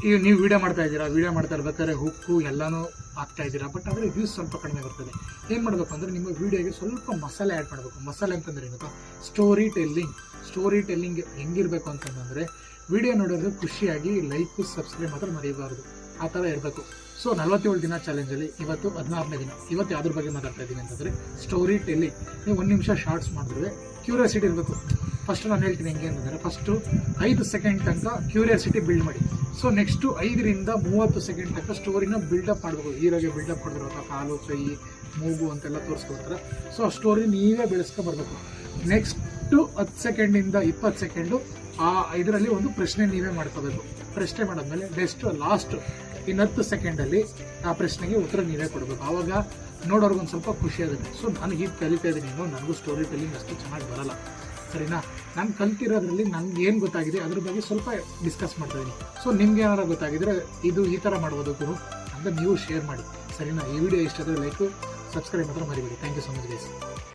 ಈಗ ನೀವು ವೀಡಿಯೋ ಮಾಡ್ತಾ ಇದ್ದೀರಾ, ವೀಡಿಯೋ ಮಾಡ್ತಾ ಇರ್ಬೇಕಾದ್ರೆ ಹುಕ್ಕು ಎಲ್ಲನೂ ಹಾಕ್ತಾ ಇದ್ದೀರಾ, ಬಟ್ ಆದರೆ ವ್ಯೂಸ್ ಸ್ವಲ್ಪ ಕಡಿಮೆ ಬರ್ತದೆ. ಏನು ಮಾಡಬೇಕು ಅಂದರೆ ನಿಮ್ಮ ವೀಡಿಯೋಗೆ ಸ್ವಲ್ಪ ಮಸಾಲೆ ಆ್ಯಡ್ ಮಾಡಬೇಕು. ಮಸಾಲೆ ಅಂತಂದರೆ ಗೊತ್ತಾ, ಸ್ಟೋರಿ ಟೆಲ್ಲಿಂಗ್ ಹೆಂಗಿರಬೇಕು ಅಂತಂದರೆ ವೀಡಿಯೋ ನೋಡೋದು ಖುಷಿಯಾಗಿ ಲೈಕು ಸಬ್ಸ್ಕ್ರೈಬ್ ಮಾತ್ರ ಮರೆಯಬಾರ್ದು, ಆ ಥರ ಇರಬೇಕು. ಸೊ 47 ದಿನ ಚಾಲೆಂಜಲ್ಲಿ ಇವತ್ತು 16ನೇ ದಿನ. ಇವತ್ತು ಯಾವ್ದ್ರ ಬಗ್ಗೆ ಮಾತಾಡ್ತಾ ಇದ್ದೀನಿ ಅಂತಂದರೆ ಸ್ಟೋರಿ ಟೆಲ್ಲಿಂಗ್. ನೀವು 1 ನಿಮಿಷ ಶಾರ್ಟ್ಸ್ ಮಾಡಿದ್ರೆ ಕ್ಯೂರಿಯಾಸಿಟಿ ಇರಬೇಕು. ಫಸ್ಟ್ ನಾನು ಹೇಳ್ತೀನಿ ಹೆಂಗೆ ಅಂತಂದರೆ, ಫಸ್ಟು 5 ಸೆಕೆಂಡ್ ತನಕ ಕ್ಯೂರಿಯಾಸಿಟಿ ಬಿಲ್ಡ್ ಮಾಡಿ. ಸೊ ನೆಕ್ಸ್ಟು 5 ರಿಂದ 30 ಸೆಕೆಂಡ್ ತನಕ ಸ್ಟೋರಿನ ಬಿಲ್ಡಪ್ ಮಾಡಬೇಕು. ಹೀರೋಗೆ ಬಿಲ್ಡಪ್ ಕೊಡಿದಿರೋ ಕಾಲು, ಕೈ, ಮೂಗು ಅಂತೆಲ್ಲ ತೋರಿಸ್ಕೊಡ್ತಾರೆ. ಸೊ ಆ ಸ್ಟೋರಿ ನೀವೇ ಬೆಳೆಸ್ಕೊಬರ್ಬೇಕು. ನೆಕ್ಸ್ಟು 10 ಸೆಕೆಂಡಿಂದ 20 ಸೆಕೆಂಡು ಆ ಇದರಲ್ಲಿ ಒಂದು ಪ್ರಶ್ನೆ ನೀವೇ ಮಾಡ್ಕೋಬೇಕು. ಪ್ರಶ್ನೆ ಮಾಡಾದ್ಮೇಲೆ ಲಾಸ್ಟ್ ಇನ್ನು 10 ಸೆಕೆಂಡಲ್ಲಿ ಆ ಪ್ರಶ್ನೆಗೆ ಉತ್ತರ ನೀವೇ ಕೊಡಬೇಕು. ಆವಾಗ ನೋಡೋರ್ಗೊಂದು ಸ್ವಲ್ಪ ಖುಷಿ ಆಗುತ್ತೆ. ಸೊ ನಾನು ಈಗ ಕಲಿತಾ ಇದ್ದೀನಿ, ನನಗೂ ಸ್ಟೋರಿ ಟೆಲ್ಲಿಂಗ್ ಅಷ್ಟು ಚೆನ್ನಾಗಿ ಬರಲ್ಲ, ಸರಿನಾ. ನಾನು ಕಲ್ತಿರೋದ್ರಲ್ಲಿ ನನಗೆ ಏನು ಗೊತ್ತಾಗಿದೆ ಅದ್ರ ಬಗ್ಗೆ ಸ್ವಲ್ಪ ಡಿಸ್ಕಸ್ ಮಾಡ್ತಾ ಇದ್ದೀನಿ. ಸೊ ನಿಮ್ಗೆ ಏನಾರು ಗೊತ್ತಾಗಿದ್ರೆ ಇದು ಈ ಥರ ಮಾಡ್ಬೋದು ಗುರು ಅಂತ ನೀವು ಶೇರ್ ಮಾಡಿ, ಸರಿನಾ. ಈ ವಿಡಿಯೋ ಇಷ್ಟ ಆದರೆ ಲೈಕು ಸಬ್ಸ್ಕ್ರೈಬ್ ಮಾತ್ರ ಮರಿಬೇಡಿ. Thank you so much guys.